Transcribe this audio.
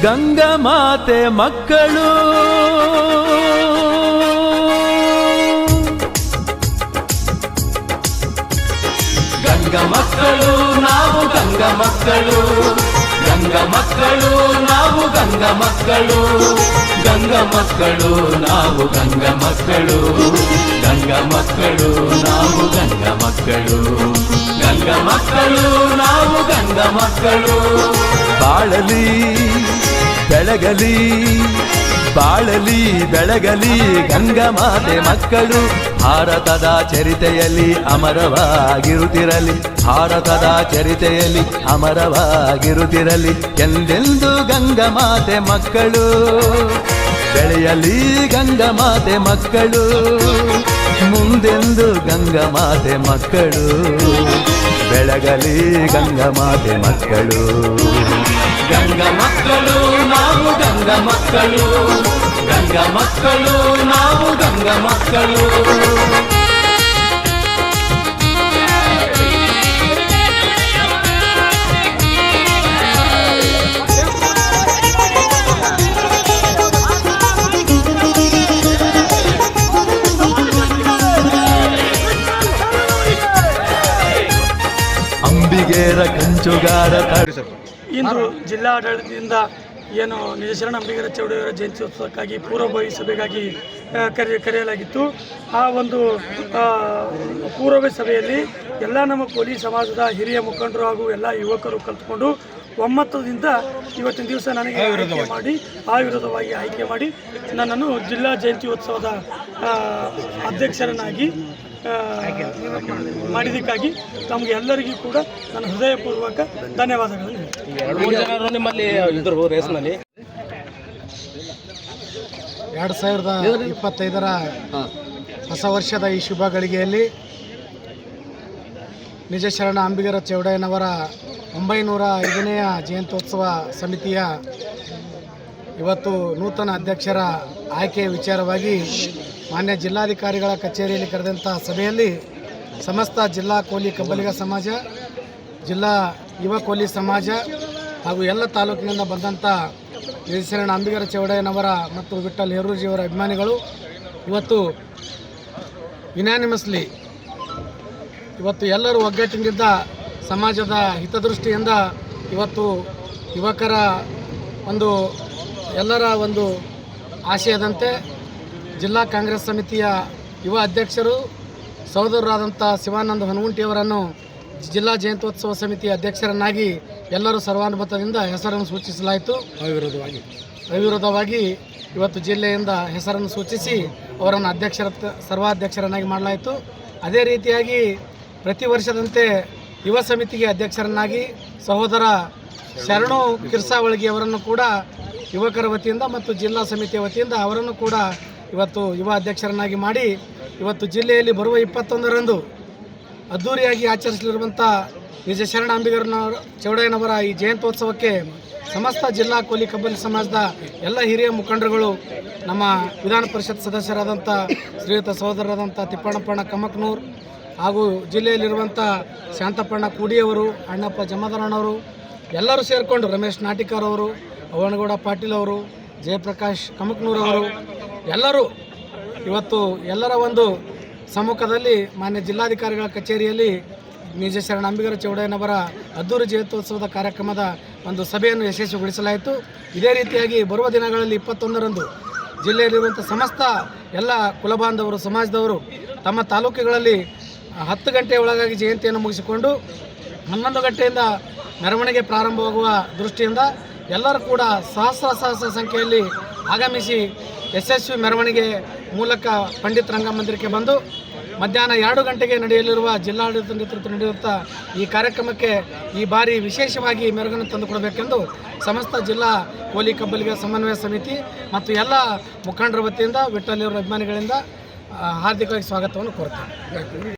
ಗಂಗಮಾತೆ ಮಕ್ಕಳು ಗಂಗ ಮಕ್ಕಳು ನಾವು ಗಂಗ ಮಕ್ಕಳು ಗಂಗ ಮಕ್ಕಳು ನಾವು ಗಂಗ ಮಕ್ಕಳು ಗಂಗ ಮಕ್ಕಳು ನಾವು ಗಂಗ ಮಕ್ಕಳು ಗಂಗ ಮಕ್ಕಳು ನಾವು ಗಂಗ ಮಕ್ಕಳು ಗಂಗ ಮಕ್ಕಳು ನಾವು ಗಂಗ ಮಕ್ಕಳು ಬಾಳಲಿ ಬೆಳಗಲಿ ಬಾಳಲಿ ಬೆಳಗಲಿ ಗಂಗಮಾತೆ ಮಕ್ಕಳು ಭಾರತದ ಚರಿತೆಯಲ್ಲಿ ಅಮರವಾಗಿರುತ್ತಿರಲಿ ಭಾರತದ ಚರಿತೆಯಲ್ಲಿ ಅಮರವಾಗಿರುತ್ತಿರಲಿ ಎಂದೆಂದು ಗಂಗಮಾತೆ ಮಕ್ಕಳು ಬೆಳೆಯಲಿ ಗಂಗಮಾತೆ ಮಕ್ಕಳು ಮುಂದೆಂದು ಗಂಗಮಾತೆ ಮಕ್ಕಳು ಬೆಳಗಲಿ ಗಂಗಮಾತೆ ಮಕ್ಕಳು ಗಂಗ ಮಕ್ಕಳು ನಾವು ಗಂಗ ಮಕ್ಕಳು ಗಂಗ ಮಕ್ಕಳು ನಾವು ಗಂಗ ಮಕ್ಕಳು ಅಂಬಿಗೇರ ಕಂಚುಗಾರ ಇಂದು ಜಿಲ್ಲಾಡಳಿತದಿಂದ ಏನು ನಿಜಶರಣ ಅಂಬಿಗರ ಚೌಡಯ್ಯನವರ ಜಯಂತ್ಯೋತ್ಸವಕ್ಕಾಗಿ ಪೂರ್ವಭಾವಿ ಸಭೆಗಾಗಿ ಕರೆಯಲಾಗಿತ್ತು. ಆ ಒಂದು ಪೂರ್ವಭಾವಿ ಸಭೆಯಲ್ಲಿ ಎಲ್ಲ ನಮ್ಮ ಕೋಲಿ ಸಮಾಜದ ಹಿರಿಯ ಮುಖಂಡರು ಹಾಗೂ ಎಲ್ಲ ಯುವಕರು ಕಲ್ತ್ಕೊಂಡು ಒಮ್ಮತದಿಂದ ಇವತ್ತಿನ ದಿವಸ ನನಗೆ ಆಯುರ್ವೇದವಾಗಿ ಆಯ್ಕೆ ಮಾಡಿ ನನ್ನನ್ನು ಜಿಲ್ಲಾ ಜಯಂತ್ಯೋತ್ಸವದ ಅಧ್ಯಕ್ಷರನ್ನಾಗಿ ಮಾಡಿದ್ದಕ್ಕಾಗಿ ತಮಗೆ ಎಲ್ಲರಿಗೂ ಕೂಡ ನನ್ನ ಹೃದಯಪೂರ್ವಕ ಧನ್ಯವಾದಗಳನ್ನು. ನಿಮ್ಮಲ್ಲಿ 2025ರ ಹೊಸ ವರ್ಷದ ಈ ಶುಭ ಗಳಿಗೆಯಲ್ಲಿ ನಿಜಶರಣ ಅಂಬಿಗರ ಚೌಡಯ್ಯನವರ 905ನೆಯ ಜಯಂತ್ಯೋತ್ಸವ ಸಮಿತಿಯ ಇವತ್ತು ನೂತನ ಅಧ್ಯಕ್ಷರ ಆಯ್ಕೆಯ ವಿಚಾರವಾಗಿ ಮಾನ್ಯ ಜಿಲ್ಲಾಧಿಕಾರಿಗಳ ಕಚೇರಿಯಲ್ಲಿ ಕರೆದಂಥ ಸಭೆಯಲ್ಲಿ ಸಮಸ್ತ ಜಿಲ್ಲಾ ಕೋಲಿ ಕಬ್ಬಲಿಗ ಸಮಾಜ, ಜಿಲ್ಲಾ ಯುವ ಕೋಲಿ ಸಮಾಜ ಹಾಗೂ ಎಲ್ಲ ತಾಲೂಕಿನಿಂದ ಬಂದಂಥ ನಿಜಶರಣ ಅಂಬಿಗರ ಚೌಡಯ್ಯನವರ ಮತ್ತು ವಿಠ್ಠಲ್ ಹೇರೂಜಿಯವರ ಅಭಿಮಾನಿಗಳು ಇವತ್ತು ಯುನಾನಿಮಸ್ಲಿ ಇವತ್ತು ಎಲ್ಲರೂ ಒಗ್ಗಟ್ಟಿನಿಂದ ಸಮಾಜದ ಹಿತದೃಷ್ಟಿಯಿಂದ ಇವತ್ತು ಯುವಕರ ಎಲ್ಲರ ಆಶಯದಂತೆ ಜಿಲ್ಲಾ ಕಾಂಗ್ರೆಸ್ ಸಮಿತಿಯ ಯುವ ಅಧ್ಯಕ್ಷರು ಸಹೋದರರಾದಂಥ ಶಿವಾನಂದ ಹನುಗುಂಟಿಯವರನ್ನು ಜಿಲ್ಲಾ ಜಯಂತ್ಯೋತ್ಸವ ಸಮಿತಿಯ ಅಧ್ಯಕ್ಷರನ್ನಾಗಿ ಎಲ್ಲರೂ ಸರ್ವಾನುಮತದಿಂದ ಹೆಸರನ್ನು ಸೂಚಿಸಲಾಯಿತು. ಅವಿರೋಧವಾಗಿ ಇವತ್ತು ಜಿಲ್ಲೆಯಿಂದ ಹೆಸರನ್ನು ಸೂಚಿಸಿ ಅವರನ್ನು ಸರ್ವಾಧ್ಯಕ್ಷರನ್ನಾಗಿ ಮಾಡಲಾಯಿತು. ಅದೇ ರೀತಿಯಾಗಿ ಪ್ರತಿ ವರ್ಷದಂತೆ ಯುವ ಸಮಿತಿಗೆ ಅಧ್ಯಕ್ಷರನ್ನಾಗಿ ಸಹೋದರ ಶರಣು ಕಿರ್ಸಾವಳಗಿಯವರನ್ನು ಕೂಡ ಯುವಕರ ವತಿಯಿಂದ ಮತ್ತು ಜಿಲ್ಲಾ ಸಮಿತಿಯ ವತಿಯಿಂದ ಅವರನ್ನು ಕೂಡ ಇವತ್ತು ಯುವ ಅಧ್ಯಕ್ಷರನ್ನಾಗಿ ಮಾಡಿ ಇವತ್ತು ಜಿಲ್ಲೆಯಲ್ಲಿ ಬರುವ 21ರಂದು ಅದ್ಧೂರಿಯಾಗಿ ಆಚರಿಸಲಿರುವಂಥ ನಿಜಶರಣ ಅಂಬಿಗರ ಚೌಡಯ್ಯನವರ ಈ ಜಯಂತ್ಯೋತ್ಸವಕ್ಕೆ ಸಮಸ್ತ ಜಿಲ್ಲಾ ಕೋಲಿ ಕಬ್ಬಲಿ ಸಮಾಜದ ಎಲ್ಲ ಹಿರಿಯ ಮುಖಂಡರುಗಳು, ನಮ್ಮ ವಿಧಾನ ಪರಿಷತ್ ಸದಸ್ಯರಾದಂಥ ಶ್ರೀಯುತ ಸಹೋದರರಾದಂಥ ತಿಪ್ಪಣ್ಣಪ್ಪಣ್ಣ ಕಮಕ್ನೂರ್ ಹಾಗೂ ಜಿಲ್ಲೆಯಲ್ಲಿರುವಂಥ ಶಾಂತಪ್ಪಣ್ಣ ಕೂಡಿಯವರು, ಅಣ್ಣಪ್ಪ ಜಮದಾರಣ್ಣವರು ಎಲ್ಲರೂ ಸೇರಿಕೊಂಡು ರಮೇಶ್ ನಾಟಿಕರ್ ಅವರು, ಅವನಗೌಡ ಪಾಟೀಲ್ ಅವರು, ಜಯಪ್ರಕಾಶ್ ಕಮಕ್ನೂರವರು ಎಲ್ಲರೂ ಇವತ್ತು ಎಲ್ಲರ ಸಮ್ಮುಖದಲ್ಲಿ ಮಾನ್ಯ ಜಿಲ್ಲಾಧಿಕಾರಿಗಳ ಕಚೇರಿಯಲ್ಲಿ ನಿಜಶರಣ ಅಂಬಿಗರ ಚೌಡಯ್ಯನವರ ಅದ್ದೂರಿ ಜಯಂತ್ಯೋತ್ಸವದ ಕಾರ್ಯಕ್ರಮದ ಸಭೆಯನ್ನು ಯಶಸ್ವಿಗೊಳಿಸಲಾಯಿತು. ಇದೇ ರೀತಿಯಾಗಿ ಬರುವ ದಿನಗಳಲ್ಲಿ 21ರಂದು ಜಿಲ್ಲೆಯಲ್ಲಿರುವಂಥ ಸಮಸ್ತ ಎಲ್ಲ ಕುಲಬಾಂಧವರು ಸಮಾಜದವರು ತಮ್ಮ ತಾಲೂಕುಗಳಲ್ಲಿ 10 ಗಂಟೆಯ ಒಳಗಾಗಿ ಜಯಂತಿಯನ್ನು ಮುಗಿಸಿಕೊಂಡು 11 ಗಂಟೆಯಿಂದ ಮೆರವಣಿಗೆ ಪ್ರಾರಂಭವಾಗುವ ದೃಷ್ಟಿಯಿಂದ ಎಲ್ಲರೂ ಕೂಡ ಸಹಸ್ರ ಸಂಖ್ಯೆಯಲ್ಲಿ ಆಗಮಿಸಿ ಯಶಸ್ವಿ ಮೆರವಣಿಗೆ ಮೂಲಕ ಪಂಡಿತ್ ರಂಗಮಂದಿರಕ್ಕೆ ಬಂದು ಮಧ್ಯಾಹ್ನ 2 ಗಂಟೆಗೆ ನಡೆಯಲಿರುವ ಜಿಲ್ಲಾಡಳಿತ ನೇತೃತ್ವ ನಡೆಯುವಂಥ ಈ ಕಾರ್ಯಕ್ರಮಕ್ಕೆ ಈ ಬಾರಿ ವಿಶೇಷವಾಗಿ ಮೆರುಗನ್ನು ತಂದುಕೊಡಬೇಕೆಂದು ಸಮಸ್ತ ಜಿಲ್ಲಾ ಕೋಲಿ ಕಬ್ಬಲಿಗ ಸಮನ್ವಯ ಸಮಿತಿ ಮತ್ತು ಎಲ್ಲ ಮುಖಂಡರ ವತಿಯಿಂದ ವಿಠ್ಠಲ್ ಅವರ ಅಭಿಮಾನಿಗಳಿಂದ ಹಾರ್ದಿಕವಾಗಿ ಸ್ವಾಗತವನ್ನು ಕೋರುತ್ತೇನೆ.